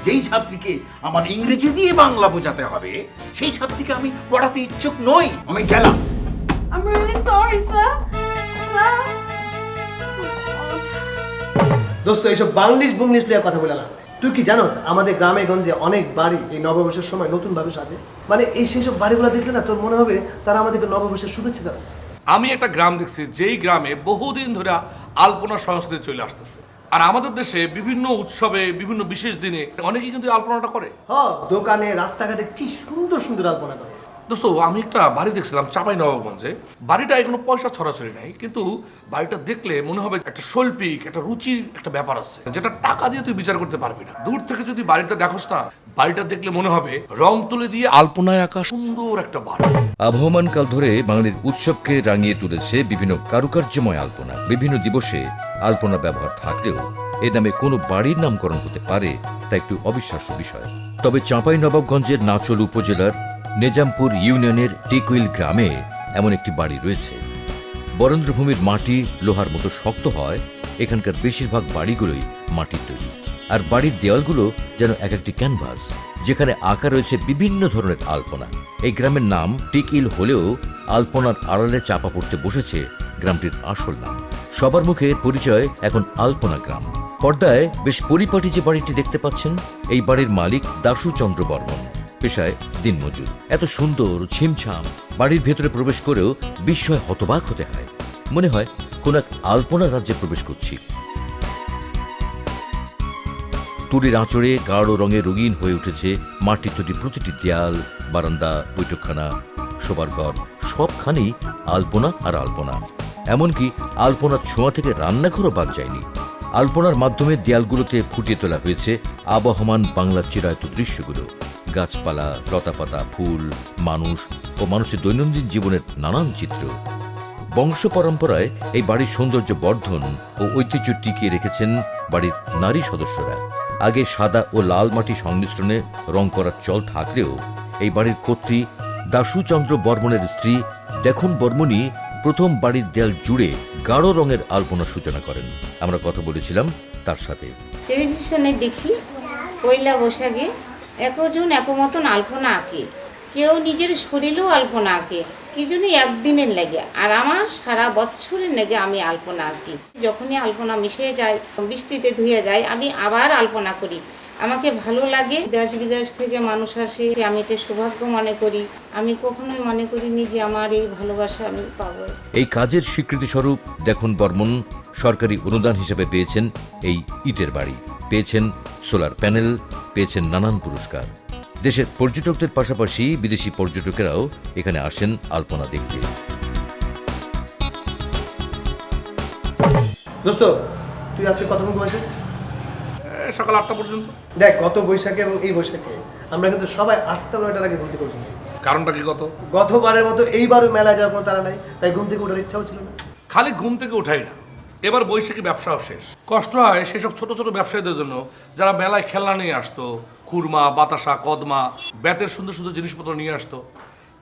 যেই ছাত্রীকে আমার ইংরেজি দিয়ে বাংলা বোঝাতে হবে, সেই ছাত্রীকে আমি পড়াতে ইচ্ছুক নই। আমি গেলাম। I'm really sorry, sir. Sir. দোস্ত, এইসব বাংলিশ বুংলিশ নিয়ে কথা বলে লাভ নাই। তুই কি জানোস আমাদের গ্রামে গঞ্জে অনেক বাড়ি এই নববর্ষের সময় নতুন ভাবে সাজে। মানে এই সেই সব বাড়িগুলো দেখলে না তোর মনে হবে তারা আমাদেরকে নববর্ষের শুভেচ্ছা জানাচ্ছে। আমি একটা গ্রাম দেখছি যেই গ্রামে বহুদিন ধরে আলপনা সংস্কৃতি চলে আসতেছে। আর আমাদের দেশে বিভিন্ন উৎসবে বিভিন্ন বিশেষ দিনে অনেকেই কিন্তু আলপনাটা করে। হ্যাঁ, দোকানে রাস্তাঘাটে কি সুন্দর সুন্দর আলপনা করে। দোস্ত আমি একটা বাড়ি দেখছিলাম চাঁপাইনবাবগঞ্জে। বাড়িটা কোনো পয়সা ছড়াছড়ি নাই, কিন্তু বাড়িটা দেখলে মনে হবে একটা শৈল্পিক, একটা রুচির একটা ব্যাপার আছে, যেটা টাকা দিয়ে তুই বিচার করতে পারবি না। দূর থেকে যদি বাড়িটা দেখোস না, বাড়িটা দেখলে মনে হবে রং তুলে দিয়ে আলপনায় আঁকা সুন্দর একটা বাড়ি। আবহমান কাল ধরে বাঙালির উৎসবকে রাঙিয়ে তুলেছে বিভিন্ন কারুকার্যময় আলপনা। বিভিন্ন দিবসে আলপনা ব্যবহার থাকলেও এ নামে কোনো বাড়ির নামকরণ হতে পারে তা একটু অবিশ্বাস্য বিষয়। তবে চাঁপাইনবাবগঞ্জের নাচল উপজেলার নেজামপুর ইউনিয়নের টিকুইল গ্রামে এমন একটি বাড়ি রয়েছে। বরেন্দ্রভূমির মাটি লোহার মতো শক্ত হয়, এখানকার বেশিরভাগ বাড়িগুলোই মাটির তৈরি। আর বাড়ির দেওয়ালগুলো যেন এক একটি ক্যানভাস, যেখানে আঁকা রয়েছে বিভিন্ন ধরনের আলপনা। এই গ্রামের নাম টিকিল হলেও আলপনার আড়ালে চাপা পড়তে বসেছে গ্রামটির আসল নাম। সবার মুখে পরিচয় এখন আলপনা গ্রাম। পর্দায় বেশ পরিপাটি যে বাড়িটি দেখতে পাচ্ছেন, এই বাড়ির মালিক দাশুচন্দ্র বর্মন, পেশায় দিনমজুর। এত সুন্দর ছিমছাম বাড়ির ভেতরে প্রবেশ করেও বিস্ময় হতবাক হতে হয়, মনে হয় কোন এক আলপনা রাজ্যে প্রবেশ করছি। তুলির আঁচড়ে গাঢ় রঙে রঙিন হয়ে উঠেছে মাটির তৈরি প্রতিটি দেয়াল, বারান্দা, বৈঠকখানা, শোবার ঘর, সবখানেই আলপনা আর আলপনা। এমনকি আলপনার ছোঁয়া থেকে রান্নাঘরও বাদ যায়নি। আলপনার মাধ্যমে দেয়ালগুলোতে ফুটিয়ে তোলা হয়েছে আবহমান বাংলার চিরায়ত দৃশ্যগুলো। গাছপালা, লতাপাতা, ফুল, মানুষ ও মানুষের দৈনন্দিন জীবনের নানান চিত্র। বংশ পরম্পরায় এই বাড়ির সৌন্দর্য বর্ধন ও ঐতিহ্য টিকিয়ে রেখেছেন বাড়ির নারী সদস্যরা। আগে সাদা ও লাল মাটি সংমিশ্রণে রং করার চল থাকলেও এই বাড়ির কর্ত্রী দাশুচন্দ্র বর্মনের স্ত্রী দেখুন বর্মনই প্রথম বাড়ির দেয়াল জুড়ে গাঢ় রঙের আলপনার সূচনা করেন। আমরা কথা বলেছিলাম তার সাথে। টেলিভিশনে দেখি পয়লা বৈশাখে একজন এক মতন আলপনা আঁকে, কেউ নিজের শরীরেও আলপনা আঁকে, কি জন্য একদিনের লাগে। আর আমার সারা বছরের লেগে আমি আলপনা আঁকি। যখনই আলপনা মিশে যায়, বৃষ্টিতে ধুয়ে যায়, আমি আবার আলপনা করি। আমাকে ভালো লাগে। দেশ বিদেশ থেকে মানুষ আসে, আমি এটা সৌভাগ্য মনে করি। আমি কখনোই মনে করিনি যে আমার এই ভালোবাসা আমি পাবো। এই কাজের স্বীকৃতি স্বরূপ দেখুন বর্মন সরকারি অনুদান হিসেবে পেয়েছেন এই ইটের বাড়ি, পেয়েছেন সোলার প্যানেল, পেয়েছেন নানান পুরস্কার। দেশের পর্যটকদের পাশাপাশি বিদেশি পর্যটকেরাও এখানে আসেন আলপনা দেখতে। দোস্ত, তুই আজকে কতক্ষণ ঘুমাইছিস? সকাল 8টা পর্যন্ত। দেখ, গত বৈশাখে এবং এই বৈশাখে আমরা কিন্তু সবাই 8টা-9টার আগে ঘুম থেকে উঠি। কারণটা কি? গতবারের মতো এইবারও মেলায় যাওয়ার কোনো তারা নাই, তাই ঘুম থেকে ওঠার ইচ্ছাও ছিল না। খালি ঘুম থেকে ওঠাই না, এবার বৈশাখী ব্যবসাও শেষ। কষ্ট হয় সেসব ছোট ছোট ব্যবসায়ীদের জন্য যারা মেলায় খেলনা নিয়ে আসতো, খুরমা, বাতাসা, কদমা, ব্যাতের সুন্দর সুন্দর জিনিসপত্র নিয়ে আসতো।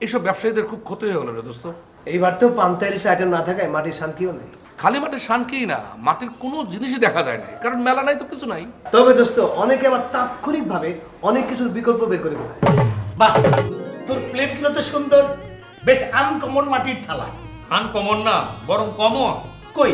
এইসব ব্যবসায়ীদের খুব ক্ষতি হয়ে গেল রে দোস্ত। এইবার তো পান্তা ইলিশ আইটেম না থাকায় মাটির শান্তিও নেই। খালি মাটির শানকেই না, মাটির কোনো জিনিসই দেখা যায় না, কারণ মেলা নাই তো কিছু নাই। তবে দোস্ত, অনেকে আবার তাৎক্ষণিকভাবে অনেক কিছুর বিকল্প বের করে ফেলে। বাহ, তোর প্লেটগুলো তো সুন্দর, বেশ আনকমন মাটির থালা। আনকমন না, বরং কমন। কই,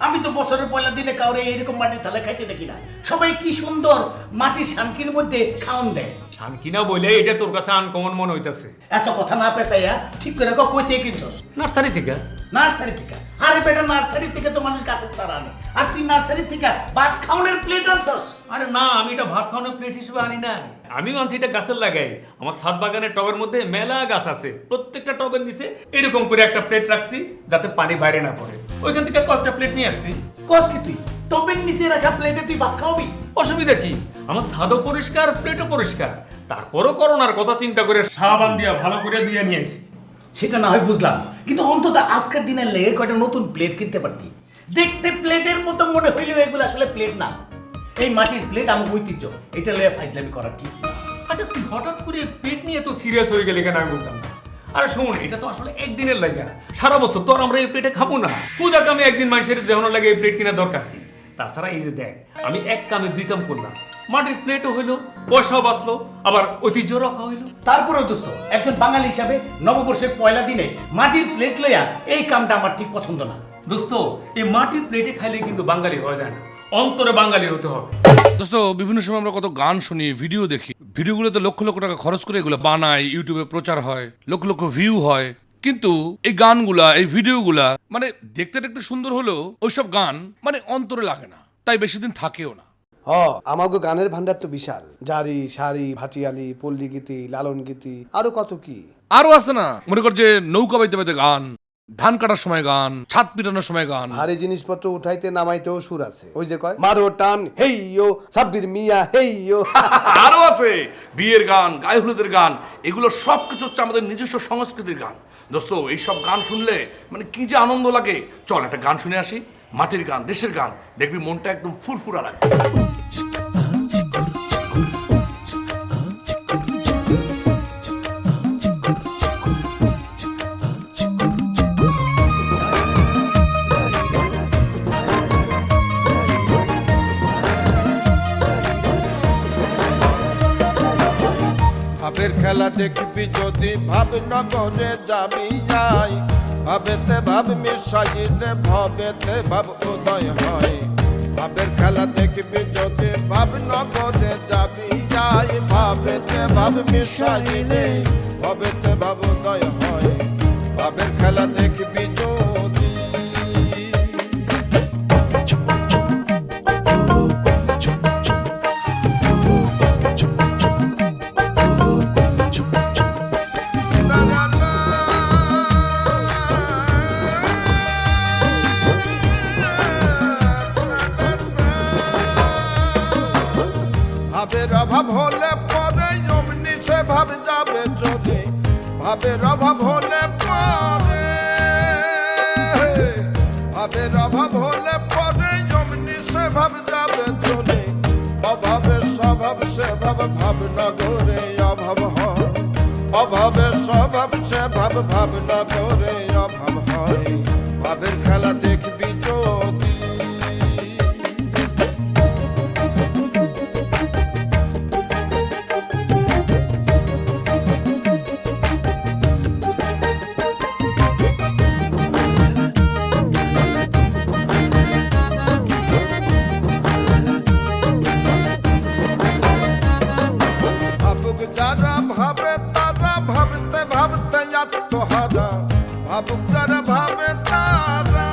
আমি তো বছরের পয়লা দিনে কাউরে এইরকম মাটির থালা খাইতে দেখি না। সবাই কি সুন্দর মাটির শানকির মধ্যে খাওন দেয়। শানকিনা বলে এটা তোর কাছে আনকমন মনে হইতাছে। এত কথা না পেছাইয়া ঠিক করে কই থেকে কিনছস? নার্সারি থেকে। নার্সারি থেকে? আরে বেটা, নার্সারি থেকে তো মানুষ গাছের চারা আনে, আর তুই নার্সারি থেকে ভাত খাওয়ানোর প্লেট আনছস? আরে না, আমি এটা ভাত খাওয়ানোর প্লেট হিসেবে আনি না। আমি আনছি এটা গাছের লাগাই। আমার ছাদ বাগানের টবের মধ্যে মেলা গাছ আছে, প্রত্যেকটা টবের নিচে এরকম করে একটা প্লেট রাখছি যাতে পানি বাইরে না পড়ে। ওইখান থেকে কয়েকটা প্লেট নিয়ে আসছি। কস কি তুই টবের নিচে রাখা প্লেটে তুই ভাত খাওয়াবি? অসুবিধা কি? আমার ছাদও পরিষ্কার, প্লেটও পরিষ্কার। তারপরও করোনার কথা চিন্তা করে সাবান দিয়া ভালো করে দিয়ে নিয়ে আসি। সেটা না হয় বুঝলাম, কিন্তু অন্তত আজকের দিনের লেগে কয়টা নতুন প্লেট কিনতে পারতি। দেখতে প্লেটের মতো মনে হইলেও এগুলো আসলে প্লেট না। এই মাটির প্লেট আমার ঐতিহ্য, এটা লয়ে ফাইজলামি করা ঠিক না। আচ্ছা, তুই হঠাৎ করে পেট নিয়ে তো সিরিয়াস হয়ে গেলে কেন আমি বুঝতাম না। আরে শোন, এটা তো আসলে একদিনের লাগা, সারা বছর তো আর আমরা এই প্লেটে খাবো না। খুদাক আমি একদিন মানুষের দেখানোর লাগে এই প্লেট কেনার দরকার কি? তাছাড়া এই যে দেখ, আমি এক কামে দুই কাম করলাম। মাটির প্লেটও হইলো, পয়সাও বাঁচলো, আবার ঐতিহ্য রক্ষা হইলো। তারপরেও দোস্ত, একজন বাঙালি হিসাবে নববর্ষের পয়লা দিনে মাটির প্লেট লইয়া এই কামটা আমার ঠিক পছন্দ না। দোস্ত, এই মাটির প্লেটে খাইলে কিন্তু বাঙালি হয়ে যায় না, অন্তরে বাঙালি হতে হবে। দোস্ত, বিভিন্ন সময় আমরা কত গান শুনি, ভিডিও দেখি। ভিডিওগুলোতে লক্ষ লক্ষ টাকা খরচ করে এগুলো বানায়, ইউটিউবে প্রচার হয়, লক্ষ লক্ষ ভিউ হয়। কিন্তু এই গানগুলা, এই ভিডিওগুলা মানে দেখতে দেখতে সুন্দর হলেও ওইসব গান মানে অন্তরে লাগে না, তাই বেশি দিন থাকেও না। আমাগো গানের ভান্ডার তো বিশাল। জারি, সারি, ভাটিয়ালি, পল্লী গীতি, লালন গীতি, আরো কত কি। আরো আছে না, মনে কর যে নৌকা বাইতে বাইতে গান, ধান কাটার সময় গান, ছাদ পিটানোর সময় গান। ভারী জিনিসপত্র উঠাইতে নামাইতেও সুর আছে। ওই যে কয় মারো টান হেইয়ো সাব্বির মিয়া হেইয়ো। আরো আছে বিয়ের গান, গায়ে হলুদের গান। এগুলো সবকিছু হচ্ছে আমাদের নিজস্ব সংস্কৃতির গান। দোস্ত, এইসব গান শুনলে মানে কি যে আনন্দ লাগে। চল একটা গান শুনে আসি, মাটির গান, দেশের গান, দেখবি মনটা একদম ফুরফুরা লাগে। ভাবের খেলা দেখবি যদি ভাবনগরে যাবি যাই, ভাবেতে ভাব মিশাইলে ভবেতে ভাব উদয় হয়। ভাবের খেলা দেখবি যদি ভাবনগরে যাবি যাই, ভাবেতে ভাব মিশাইলে ভবেতে ভাব উদয় হয়। ভাবের খেলা দেখবি যদি ভাবের অভাব হলে পরে অমনি ভাব যাবে চলে ভাবের অভাব হলে পরে ভাবের অভাব হলে পরে অমনি সে ভাব যাবে চলে অভাবের স্বভাব সে ভাব ভাবনগরে অভাব হয় অভাবের স্বভাব সে ভাব ভাবনগরে অভাব হয় ভাবের খেলা দেখবি যদি ভাবুক যারা ভাবে তারা ভাবতে ভাবতে আত্মহারা ভাবুক যারা ভাবে তারা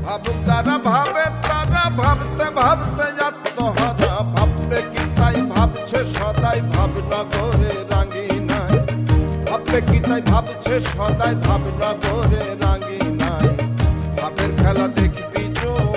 ভাবুক যারা ভাবে তারা ভাবতে ভাবতে আত্মহারা ভাববে কি তাই ভাবছে সদাই ভাবনগরে রাঙ্গিনাই ভাববে কি তাই ভাবছে সদাই ভাবনগরে রাঙ্গিনাই ভাবের খেলা দেখবি যদি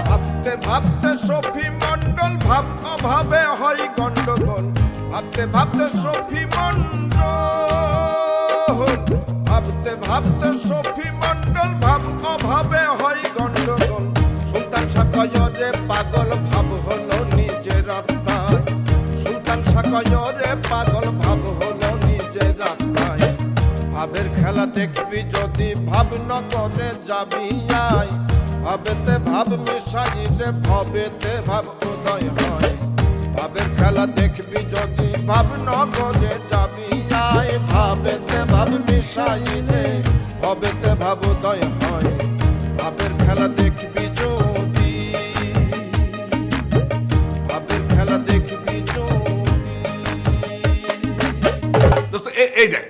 ভাবতে ভাবতে সফি মন্ডল ভাব অভাবে হয় গন্ডগোল ভাবতে ভাবতে সফি মন্ডল ভাবতে ভাবতে সফি মন্ডল ভাব অভাবে হয় গন্ডগোল সুলতান সাকয়রে পাগল ভাব হলো নিজের আত্মায় সুলতান সাকয়রে পাগল ভাব হলো নিজের আত্মায় ভাবের খেলা দেখবি যদি ভাবনগরে যাবি আয় ভাবেতে ভাব মিশাইলে ভবেতে ভাব উদয় হয় ভাবের খেলা দেখবি যদি ভাবনগরে যাবি আয় ভাবেতে ভাব মিশাইলে ভবেতে ভাব উদয় হয় ভাবের খেলা দেখবি যদি ভাবের খেলা দেখবি যদি দোস্ত এই দেখ,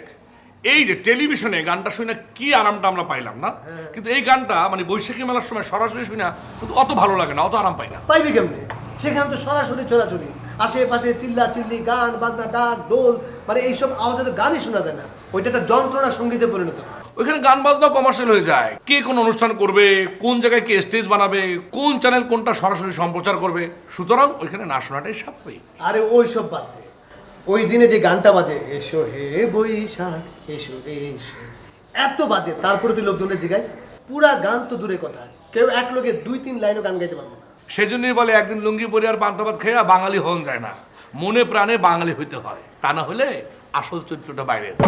এই যে টেলিভিশনে গানটা শুনে কি আরামটা আমরা পাইলাম না, কিন্তু এই গানটা মানে বৈশাখী মেলার সময় সরাসরি শুনে কিন্তু অত ভালো লাগে না, অত আরাম পাই না। পাইবি কেমনে? সেখানে তো সরাসরি চলাচলি, আশেপাশে চিল্লা চিল্লি, গান বাজনা, ডাক ডোল, মানে এইসব আওয়াজে তো গানই শোনা যায় না। ওইটা একটা যন্ত্রণা সঙ্গীতে পরিণত। ওইখানে গান বাজনা কমার্শিয়াল হয়ে যায়, কে কোন অনুষ্ঠান করবে, কোন জায়গায় কে স্টেজ বানাবে, কোন চ্যানেল কোনটা সরাসরি সম্প্রচার করবে, সুতরাং ওইখানে না শোনাটাই স্বাভাবিক। আরে ওই সব বাদ দে, ওই দিনে যে গানটা বাজে, এসো হে বৈশাখ এসো রে এসো, এত বাজে, তারপরে তুই লোকজনের জিজ্ঞাস, পুরা গান তো দূরে কথা, কেউ এক লোকে 2-3 লাইনও গান গাইতে পারবে না। সেজন্যই বলে একদিন লুঙ্গি পরে আর পান্তা ভাত খেয়ে বাঙালি হন যায় না, মনে প্রাণে বাঙালি হইতে হয়, তা না হলে আসল চরিত্রটা বাইরে আছে।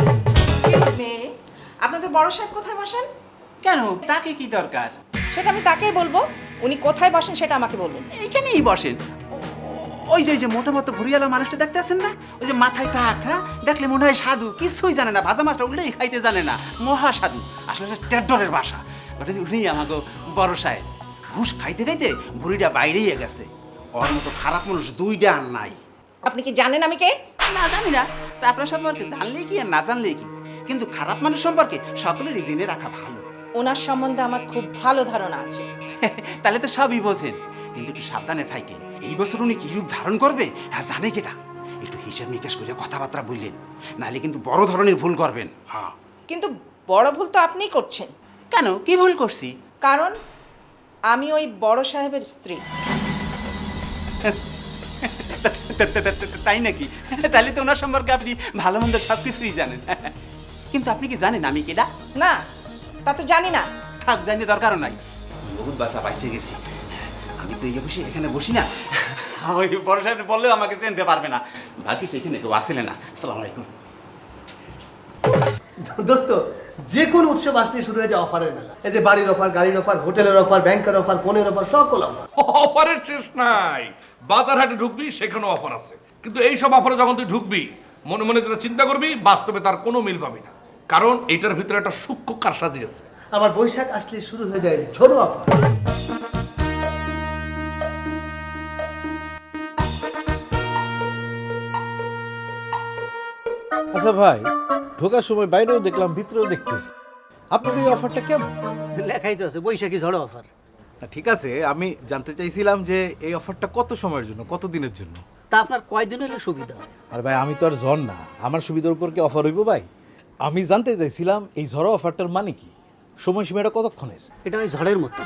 আপনাদের বড় সাহেব কোথায় বসেন? কেন, তাকে কি দরকার? সেটা আমি তাকেই বলবো। উনি কোথায় বসেন সেটা আমাকে বলুন। এইখানেই বসেন। ওই যে মোটা মতো ভুরিয়ালা মানুষটা দেখতে আছেন না, ওই যে মাথায় টাকা, দেখলে মনে হয় সাধু, কিছুই জানে না, ভাজা মাছটা উল্লেই খাইতে জানে না, মহা সাধু, আসলে টেডরের ভাষা। ওটা উনি আমাকে বড় সাহেব। ঘুষ খাইতে খাইতে ভুড়িটা বাইরেই গেছে। ওর মতো খারাপ মানুষ 2টা আর নাই। আপনি কি জানেন আমি কে? না, জানি না। তা আপনার সম্পর্কে জানলেই কি আর না জানলেই কি, কিন্তু খারাপ মানুষ সম্পর্কে সকলেরই জেনে রাখা ভালো। ওনার সম্বন্ধে আমার খুব ভালো ধারণা আছে। তাহলে তো সবই বোঝেন, কিন্তু একটু সাবধানে থাকেন। এই বছর উনি কি রূপ ধারণ করবে হ্যাঁ জানে কেটা, একটু হিসাব নিকাশ করে কথাবার্তা বললেন, নাহলে কিন্তু বড় ধরনের ভুল করবেন। হ্যাঁ, কিন্তু বড় ভুল তো আপনিই করছেন। কেন, কি ভুল করছি? কারণ আমি ওই বড় সাহেবের স্ত্রী। তাই নাকি? তাহলে তো ওনার সম্পর্কে আপনি ভালো মন্দ সব কিছুই জানেন। কিন্তু আপনি কি জানেন আমি কেডা? না, তা তো জানি না। থাক, জানি দরকারও নাই, বহুত বাসা পাইছে গেছি। আমি তো এই অফিসে এখানে বসি না, ওই বড় সাহেব বললেও আমাকে চিনতে পারবে না। বাকি সেখানে কেউ আসলে না। আসসালামু আলাইকুম। দোস্ত, যে কোনো উৎসব আসলে শুরু হয়ে যায় অফারের মেলা। এই যে বাড়ির অফার, গাড়ির অফার, হোটেলের অফার, ব্যাংকের অফার, ফোনের অফার, সকল অফার। অফারের শেষ নাই, বাজার হাটে ঢুকবি সেখানে অফার আছে, কিন্তু এই সব অফারে যখন তুই ঢুকবি মনে মনে যেটা চিন্তা করবি, বাস্তবে তার কোনো মিল পাবি না, কারণ এইটার ভিতরে একটা সূক্ষ্ম কারসাজি আছে। আবার বৈশাখ আসলে শুরু হয়ে যায় ছোট অফার। আচ্ছা ভাই, ঢোকার সময় বাইরেও দেখলাম ভিতরেও দেখতেছি, আপনাদের এই অফারটা কেমন? লেখাই তো আছে বৈশাখী ঝড় অফার। ঠিক আছে, আমি জানতে চাইছিলাম যে এই অফারটা কত সময়ের জন্য, কত দিনের জন্য? তা আপনার কয়দিন হলে সুবিধা হয়? আর ভাই আমি তো আর জন না, আমার সুবিধার উপর কি অফার হইব ভাই? আমি জানতে চাইছিলাম এই ঝড়ো অফারটার মানে কি, সময়সীমাটা কতক্ষণের? এটা ওই ঝড়ের মতো,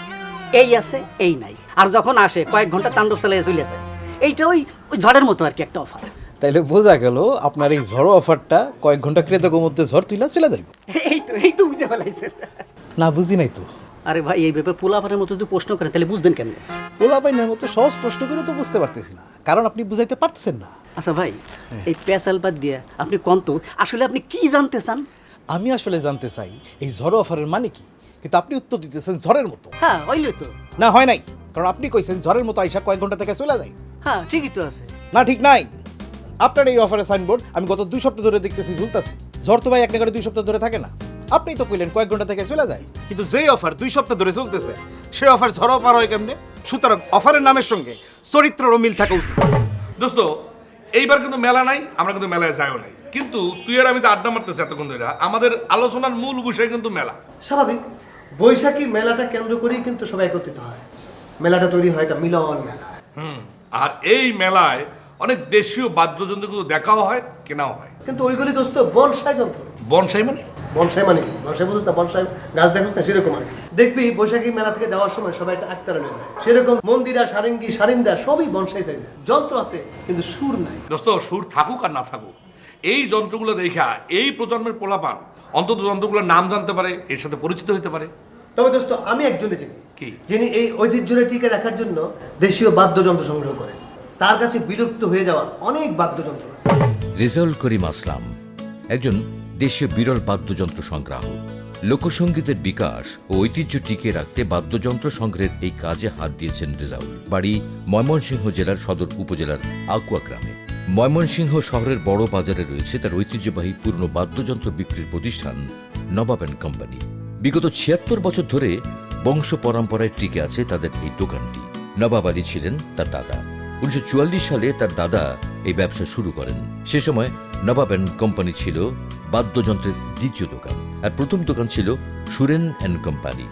এই আছে এই নাই, আর যখন আসে কয়েক ঘন্টা তাণ্ডব চালিয়ে চলে যায়। এইটা ওই ওই ঝড়ের মতো আর কি একটা অফার। তাইলে বোঝা গেল আপনার এই ঝড়ো অফারটা কয়েক ঘন্টা ক্রেতার মধ্যে ঝড় তুইলা চলে যাইব। এই তো বুঝতে পারলাইছেন। না বুঝি নাই তো। আরে ভাই এই ব্যাপারে পোলাপানের মতো যদি প্রশ্ন করেন তাহলে বুঝবেন কেমনে? পোলাপাইনের মতো সহজ প্রশ্ন করে তো বুঝতে পারতেছি না, কারণ আপনি বুঝাইতে পারতেছেন না। আচ্ছা ভাই, এই পেশাল বাদ দিয়ে আপনি কোন তো আসলে আপনি কি জানতে চান? আমি আসলে জানতে চাই এই ঝড়ো অফারের মানে কি, কিন্তু আপনি উত্তর দিতেছেন ঝড়ের মতো। হ্যাঁ হইলে তো। না হয় নাই, কারণ আপনি কইছেন ঝড়ের মতো আইসা কয়েক ঘন্টা থেকে চলে যায়। হ্যাঁ ঠিকই তো আছে। না ঠিক নাই, আপনার এই অফারের সাইনবোর্ড আমি গত 2 সপ্তাহ ধরে দেখতেছি ঝুলতেছে। ঝড় তো ভাই এক নাগারে 2 সপ্তাহ ধরে থাকে না। আপনি তো কইলেন কয়েক ঘন্টা থেকে চলে যায়, কিন্তু যেই অফার 2 সপ্তাহ ধরে চলতেছে সেই অফার ঝড় অফার হয় কেমনে? সুতরাং অফারের নামের সঙ্গে চরিত্রেরও মিল থাকা উচিত। দোস্ত, এইবার কিন্তু মেলা নাই, আমরা কিন্তু মেলায় যাইও নাই, কিন্তু তুই আর আমি যে আড্ডা মারতেছি এতক্ষণ ধরে, আমাদের আলোচনার মূল বিষয় কিন্তু মেলা। স্বাভাবিক, বৈশাখী মেলাটা কেন্দ্র করেই কিন্তু সবাই একত্রিত হয়। মেলাটা তৈরি হয় এটা মিলন মেলা। আর এই মেলায় অনেক দেশীয় বাদ্যযন্ত্র কিন্তু দেখাও হয়, কেনাও হয়। কিন্তু ওইগুলি দোস্ত বনসাই যন্ত্র। বনসাই মানে? বনসাই মানে কি? বনসাই বুঝছ না? বনসাই গাছ দেখছ না, সেরকম আর কি। দেখবি বৈশাখী মেলা থেকে যাওয়ার সময় সবাই একটা আক্তারা নিয়ে যায়, সেরকম মন্দিরা, সারেঙ্গি, সারিন্দা সবই বনসাই সাইজে। যন্ত্র আছে কিন্তু সুর নাই। দোস্ত, সুর থাকুক আর না থাকুক, এই যন্ত্রগুলো দেখা এই প্রজন্মের পোলাপান অন্তত যন্ত্রগুলোর নাম জানতে পারে, এর সাথে পরিচিত হতে পারে। তবে দোস্ত আমি একজনে চিনি, কি? যিনি এই ঐতিহ্যটা টিকে রাখার জন্য দেশীয় বাদ্যযন্ত্র সংগ্রহ করেন। তার কাছে বিলুপ্ত হয়ে যাওয়া অনেক বাদ্যযন্ত্র আছে। রেজাউল করিম আসলাম একজন দেশীয় বিরল বাদ্যযন্ত্র সংগ্রাহক। লোকসঙ্গীতের বিকাশ ও ঐতিহ্য টিকিয়ে রাখতে বাদ্যযন্ত্র সংগ্রহের এই কাজে হাত দিয়েছেন রেজাউল। বাড়ি ময়মনসিংহ জেলার সদর উপজেলার আকুয়া গ্রামে। ময়মনসিংহ শহরের বড় বাজারে রয়েছে তার ঐতিহ্যবাহী পুরনো বাদ্যযন্ত্র বিক্রির প্রতিষ্ঠান নবাব অ্যান্ড কোম্পানি। বিগত ৭৬ বছর ধরে বংশ পরম্পরায় টিকে আছে তাদের এই দোকানটি। নবাব আলী ছিলেন তার দাদা। ১৯৪৪ সালে তার দাদা এই ব্যবসা শুরু করেন। সে সময় নবাব অ্যান্ড কোম্পানি ছিল বাদ্যযন্ত্রের দ্বিতীয় দোকান, আর প্রথম দোকান ছিল সুরেন অ্যান্ড কোম্পানি।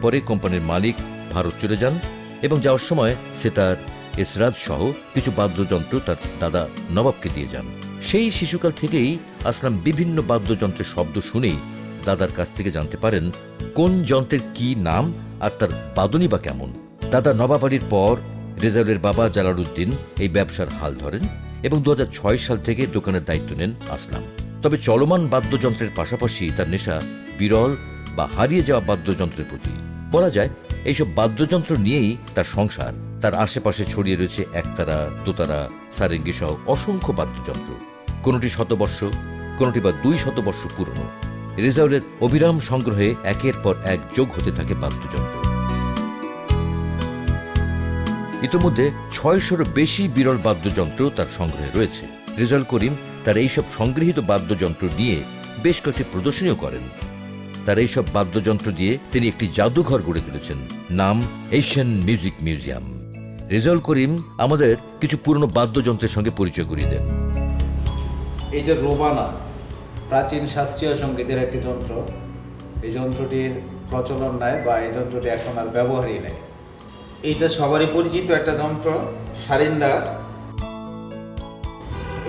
পরে কোম্পানির মালিক ভারত চলে যান এবং যাওয়ার সময় সে তার এসরাজ সহ কিছু বাদ্যযন্ত্র তার দাদা নবাবকে দিয়ে যান। সেই শিশুকাল থেকেই আসলাম বিভিন্ন বাদ্যযন্ত্রের শব্দ শুনেই দাদার কাছ থেকে জানতে পারেন কোন যন্ত্রের কি নাম আর তার বাদনী বা কেমন। দাদা নবাব আলীর পর রেজাউলের বাবা জালালউদ্দিন এই ব্যবসার হাল ধরেন এবং ২০০৬ সাল থেকে দোকানের দায়িত্ব নেন আসলাম। তবে চলমান বাদ্যযন্ত্রের পাশাপাশি তার নেশা বিরল বা হারিয়ে যাওয়া বাদ্যযন্ত্রের প্রতি। বলা যায় এইসব বাদ্যযন্ত্র নিয়েই তার সংসার। তার আশেপাশে ছড়িয়ে রয়েছে একতারা, দোতারা, সারেঙ্গি সহ অসংখ্য বাদ্যযন্ত্র, কোনোটি শতবর্ষ, কোনোটি বা ২ শতবর্ষ পুরনো। রেজাউলের অবিরাম সংগ্রহে একের পর এক যোগ হতে থাকে বাদ্যযন্ত্র। ইতিমধ্যে ৬০০-রও বেশি বিরল বাদ্যযন্ত্র তার সংগ্রহে রয়েছে। রেজাউল করিম তার এইসব সংগৃহীত বাদ্যযন্ত্র নিয়ে বেশ কয়েকটি প্রদর্শনীও করেন। তার এইসব বাদ্যযন্ত্র দিয়ে তিনি একটি জাদুঘর গড়ে তুলেছেন, নাম Asian music museum. Rezaul Karim আমাদের কিছু পুরনো বাদ্যযন্ত্রের সঙ্গে পরিচয় করিয়ে দেন। এই যে রোবানা, প্রাচীন শাস্ত্রীয় সঙ্গীতের একটি যন্ত্র। এই যন্ত্রটির প্রচলন নাই বা এই যন্ত্রটি এখন আর ব্যবহারই নেই। এইটা সবারই পরিচিত একটা যন্ত্র, সারিন্দা।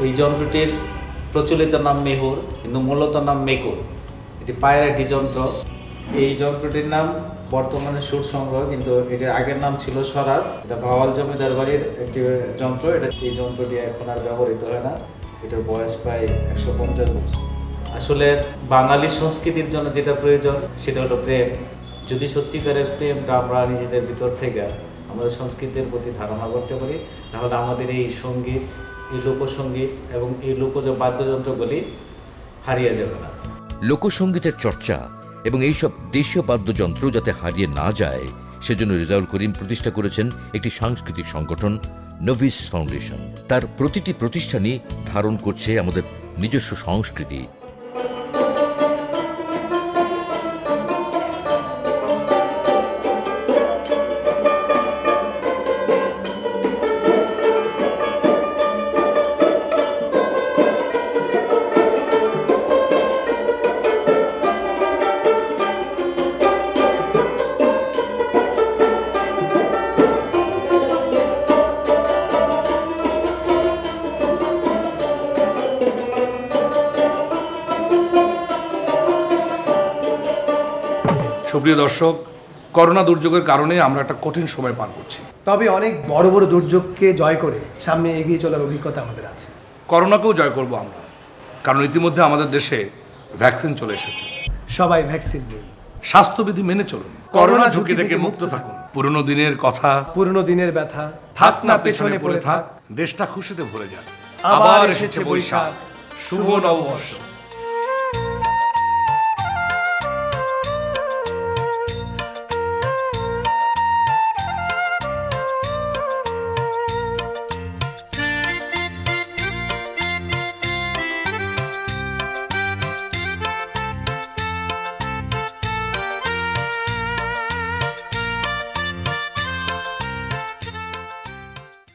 এই যন্ত্রটির প্রচলিত নাম মেহুর, কিন্তু মূলত নাম মেকুর। এটি পায়ের একটি যন্ত্র। এই যন্ত্রটির নাম বর্তমানে সুর সংগ্রহ, কিন্তু এটির আগের নাম ছিল স্বরাজ। এটা ভাওয়াল জমিদার বাড়ির একটি যন্ত্র। এই যন্ত্রটি এখন আর ব্যবহৃত হয় না। এটার বয়স প্রায় ১৫০ বছর। আসলে বাঙালি সংস্কৃতির জন্য যেটা প্রয়োজন সেটা হলো প্রেম। যদি সত্যিকারের প্রেমটা আমরা নিজেদের ভিতর থেকে আমাদের সংস্কৃতির প্রতি ধারণা করতে পারি, তাহলে আমাদের এই সঙ্গীত, এই লোকসঙ্গীত এবং এই লোকজ বাদ্যযন্ত্রগুলি হারিয়ে যাবে না। লোকসঙ্গীতের চর্চা এবং এইসব দেশীয় বাদ্যযন্ত্র যাতে হারিয়ে না যায় সেজন্য রেজাউল করিম প্রতিষ্ঠা করেছেন একটি সাংস্কৃতিক সংগঠন, নভিস ফাউন্ডেশন। তার প্রতিটি প্রতিষ্ঠানই ধারণ করছে আমাদের নিজস্ব সংস্কৃতি। সুপ্রিয় দর্শক, করোনা দুর্যোগের কারণে আমরা একটা কঠিন সময় পার করছি। তবে অনেক বড় বড় দুর্যোগকে জয় করে সামনে এগিয়ে চলার অভিজ্ঞতা আমাদের আছে। করোনাকেও জয় করব আমরা, কারণ ইতিমধ্যে আমাদের দেশে ভ্যাকসিন চলে এসেছে। সবাই ভ্যাকসিন নিন, স্বাস্থ্যবিধি মেনে চলুন, করোনা ঝুঁকি থেকে মুক্ত থাকুন। পুরনো দিনের কথা, পুরনো দিনের ব্যথা থাক না পেছনে পড়ে থাক, দেশটা খুশিতে ভরে যাক। আবার এসেছে বৈশাখ, শুভ নববর্ষ।